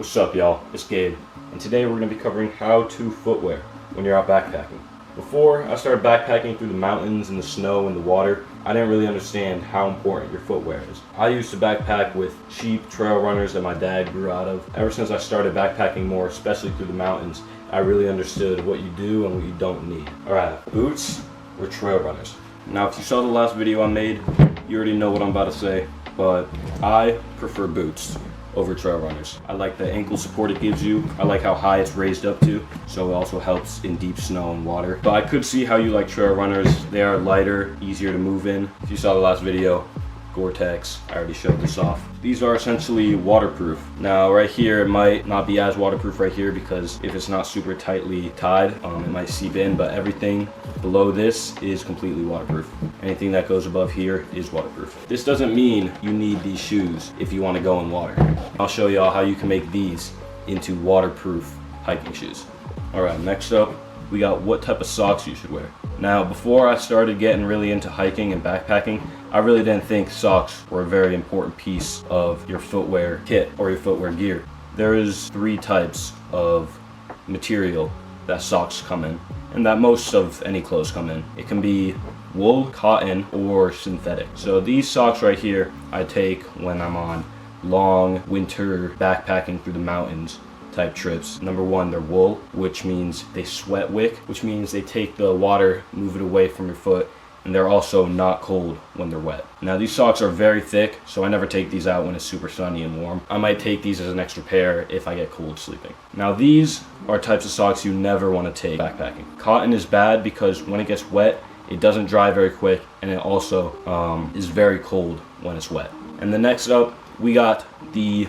What's up, y'all? It's Gabe, and today we're going to be covering how-to footwear when you're out backpacking. Before I started backpacking through the mountains and the snow and the water, I didn't really understand how important your footwear is. I used to backpack with cheap trail runners that my dad grew out of. Ever since I started backpacking more, especially through the mountains, I really understood what you do and what you don't need. Alright, boots or trail runners. Now, if you saw the last video I made, you already know what I'm about to say, but I prefer boots over trail runners. I like the ankle support it gives you. I like how high it's raised up to, so it also helps in deep snow and water. But I could see how you like trail runners. They are lighter, easier to move in. If you saw the last video, Gore-Tex, I already showed this off. These are essentially waterproof. Now right here, it might not be as waterproof right here because if it's not super tightly tied, it might seep in, but everything below this is completely waterproof. Anything that goes above here is waterproof. This doesn't mean you need these shoes if you want to go in water. I'll show y'all how you can make these into waterproof hiking shoes. Alright, next up, we got what type of socks you should wear. Now, before I started getting really into hiking and backpacking, I really didn't think socks were a very important piece of your footwear kit or your footwear gear. There is 3 types of material that socks come in, and that most of any clothes come in. It can be wool, cotton, or synthetic. So these socks right here, I take when I'm on long winter backpacking through the mountains type trips. Number 1, they're wool, which means they sweat wick, which means they take the water, move it away from your foot, and they're also not cold when they're wet. Now these socks are very thick, so I never take these out when it's super sunny and warm. I might take these as an extra pair if I get cold sleeping. Now these are types of socks you never want to take backpacking. Cotton is bad because when it gets wet, it doesn't dry very quick, and it also is very cold when it's wet. And the next up, we got the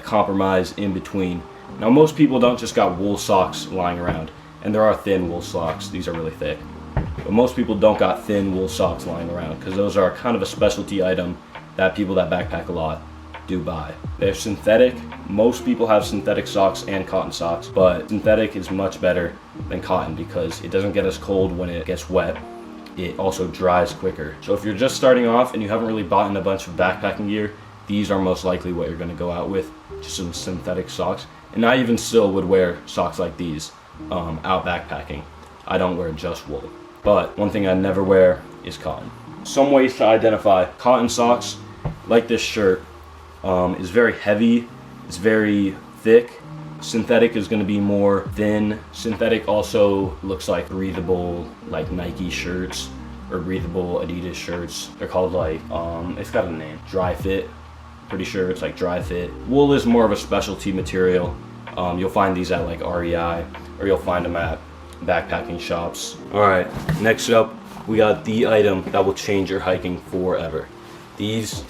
compromise in between. Now most people don't just got wool socks lying around, and there are thin wool socks. These are really thick. But most people don't got thin wool socks lying around because those are kind of a specialty item that people that backpack a lot do buy. They're synthetic. Most people have synthetic socks and cotton socks, but synthetic is much better than cotton because it doesn't get as cold when it gets wet. It also dries quicker. So if you're just starting off and you haven't really bought in a bunch of backpacking gear, these are most likely what you're going to go out with, just some synthetic socks. And I even still would wear socks like these out backpacking. I don't wear just wool. But one thing I never wear is cotton. Some ways to identify cotton socks, like this shirt, is very heavy, it's very thick. Synthetic is going to be more thin. Synthetic also looks like breathable, like Nike shirts or breathable Adidas shirts. They're called like, it's got a name, Dry Fit. Pretty sure it's like Dry Fit. Wool is more of a specialty material. You'll find these at like REI, or you'll find them at backpacking shops. Alright, next up, we got the item that will change your hiking forever. These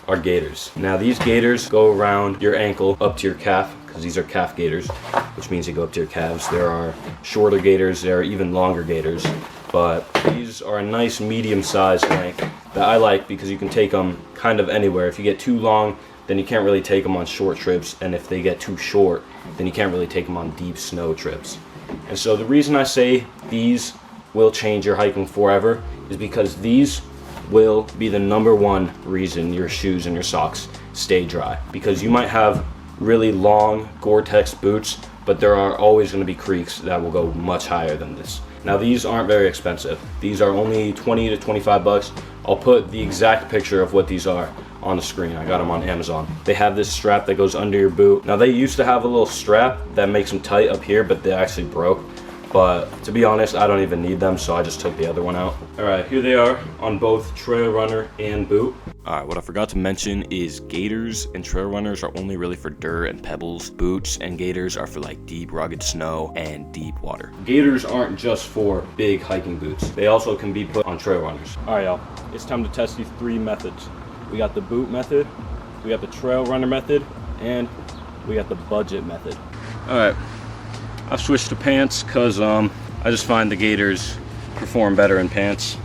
are gaiters. Now these gaiters go around your ankle up to your calf, because these are calf gaiters, which means they go up to your calves. There are shorter gaiters, there are even longer gaiters, but these are a nice medium-sized length that I like because you can take them kind of anywhere. If you get too long, then you can't really take them on short trips, and if they get too short, then you can't really take them on deep snow trips. And so the reason I say these will change your hiking forever is because these will be the #1 reason your shoes and your socks stay dry. Because you might have really long Gore-Tex boots, but there are always going to be creeks that will go much higher than this. Now these aren't very expensive. These are only 20 to 25 bucks. I'll put the exact picture of what these are on the screen. I got them on Amazon. They have this strap that goes under your boot. Now they used to have a little strap that makes them tight up here, but they actually broke. But to be honest, I don't even need them, so I just took the other one out. Alright, here they are on both trail runner and boot. Alright, what I forgot to mention is gaiters and trail runners are only really for dirt and pebbles. Boots and gaiters are for like deep, rugged snow and deep water. Gaiters aren't just for big hiking boots. They also can be put on trail runners. Alright y'all, it's time to test these 3 methods. We got the boot method, we got the trail runner method, and we got the budget method. Alright, I've switched to pants because I just find the gaiters perform better in pants.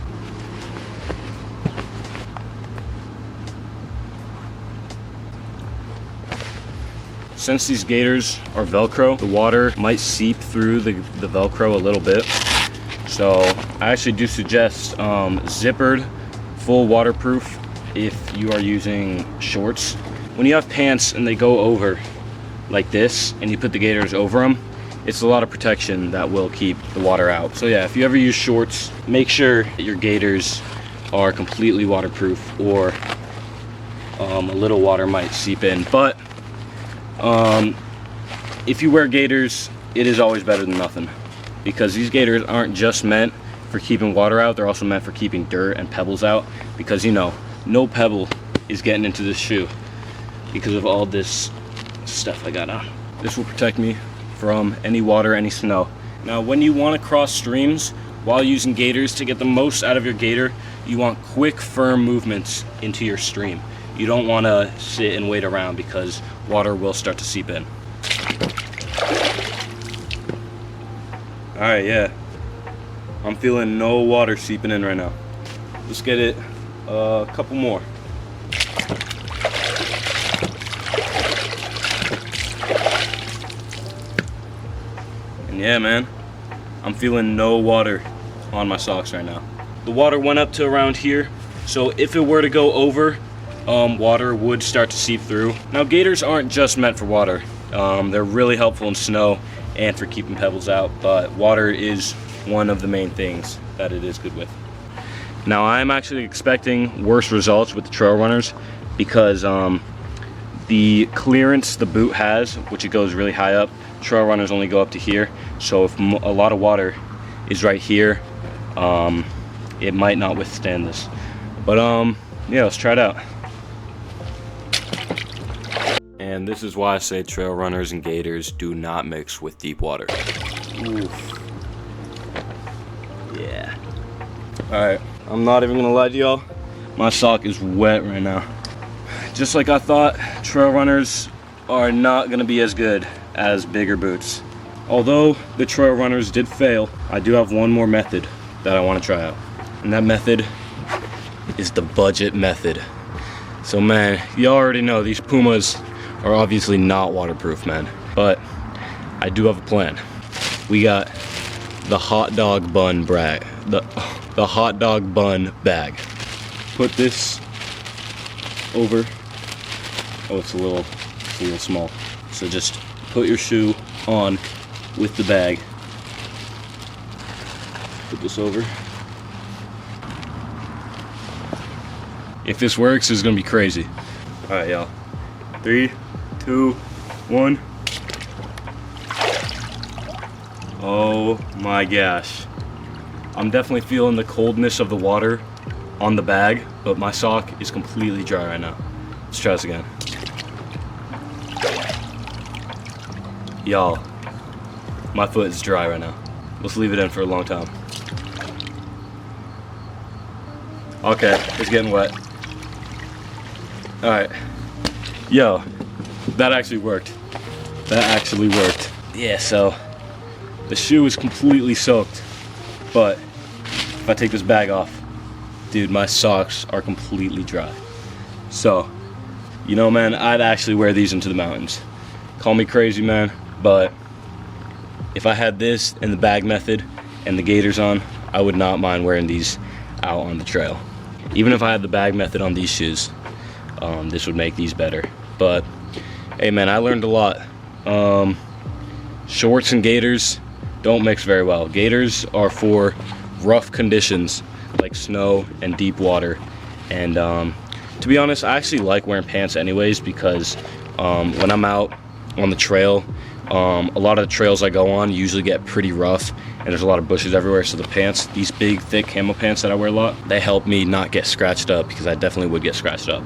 Since these gaiters are Velcro, the water might seep through the Velcro a little bit. So I actually do suggest zippered, full waterproof if you are using shorts. When you have pants and they go over like this and you put the gaiters over them, it's a lot of protection that will keep the water out. So yeah, if you ever use shorts, make sure your gaiters are completely waterproof, or a little water might seep in. But if you wear gaiters, it is always better than nothing, because these gaiters aren't just meant for keeping water out, they're also meant for keeping dirt and pebbles out, because you know, no pebble is getting into this shoe because of all this stuff I got on. This will protect me from any water, any snow. Now, when you want to cross streams while using gaiters, to get the most out of your gaiter, you want quick, firm movements into your stream. You don't want to sit and wait around, because water will start to seep in. All right, yeah. I'm feeling no water seeping in right now. Let's get it a couple more. And yeah, man, I'm feeling no water on my socks right now. The water went up to around here, so if it were to go over, water would start to seep through. Now, gaiters aren't just meant for water. They're really helpful in snow and for keeping pebbles out, but water is one of the main things that it is good with. Now, I'm actually expecting worse results with the trail runners, because the clearance the boot has, which it goes really high up, trail runners only go up to here. So if a lot of water is right here, it might not withstand this. But yeah, let's try it out. And this is why I say trail runners and gaiters do not mix with deep water. Oof. Yeah. Alright, I'm not even gonna lie to y'all, my sock is wet right now. Just like I thought, trail runners are not gonna be as good as bigger boots. Although the trail runners did fail, I do have one more method that I want to try out. And that method is the budget method. So man, you already know these Pumas are obviously not waterproof, man. But I do have a plan. We got the hot dog bun bag. The hot dog bun bag. Put this over. Oh, it's a little small. So just put your shoe on with the bag. Put this over. If this works, it's gonna be crazy. All right, y'all. 3, 2, 1. Oh my gosh. I'm definitely feeling the coldness of the water on the bag, but my sock is completely dry right now. Let's try this again. Y'all, my foot is dry right now. Let's leave it in for a long time. Okay, it's getting wet. Alright. Yo, that actually worked. That actually worked. Yeah, so the shoe is completely soaked, but if I take this bag off, dude, my socks are completely dry. So, you know, man, I'd actually wear these into the mountains. Call me crazy, man, but if I had this and the bag method and the gaiters on, I would not mind wearing these out on the trail. Even if I had the bag method on these shoes, this would make these better. But hey, man, I learned a lot. Shorts and gaiters don't mix very well. Gaiters are for rough conditions like snow and deep water. And to be honest, I actually like wearing pants anyways, because when I'm out on the trail, a lot of the trails I go on usually get pretty rough and there's a lot of bushes everywhere, so the pants, these big thick camo pants that I wear a lot, they help me not get scratched up, because I definitely would get scratched up.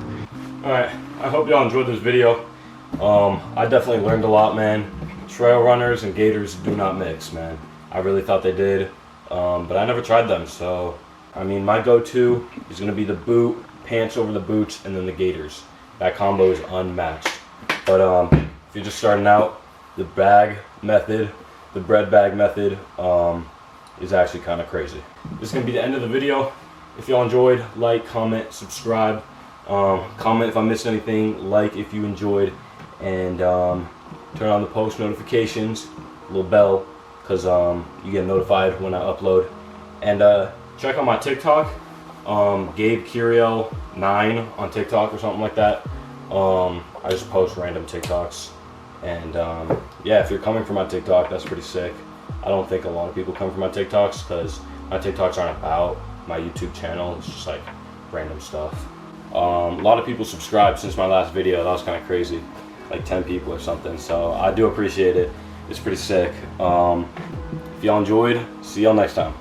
Alright, I hope y'all enjoyed this video. I definitely learned a lot, man. Trail runners and gaiters do not mix, man. I really thought they did, but I never tried them, so I mean, my go-to is going to be the boot, pants over the boots, and then the gaiters. That combo is unmatched. But if you're just starting out, the bag method, the bread bag method, is actually kind of crazy. This is going to be the end of the video. If y'all enjoyed, like, comment, subscribe. Comment if I missed anything, like if you enjoyed, and turn on the post notifications, little bell, because you get notified when I upload. And check out my TikTok, Gabe Curiel 9 on TikTok or something like that. I just post random TikToks, And yeah, if you're coming from my TikTok, that's pretty sick. I don't think a lot of people come from my TikToks because my TikToks aren't about my YouTube channel. It's just like random stuff. A lot of people subscribed since my last video. That was kind of crazy, like 10 people or something. So I do appreciate it. It's pretty sick. If y'all enjoyed, see y'all next time.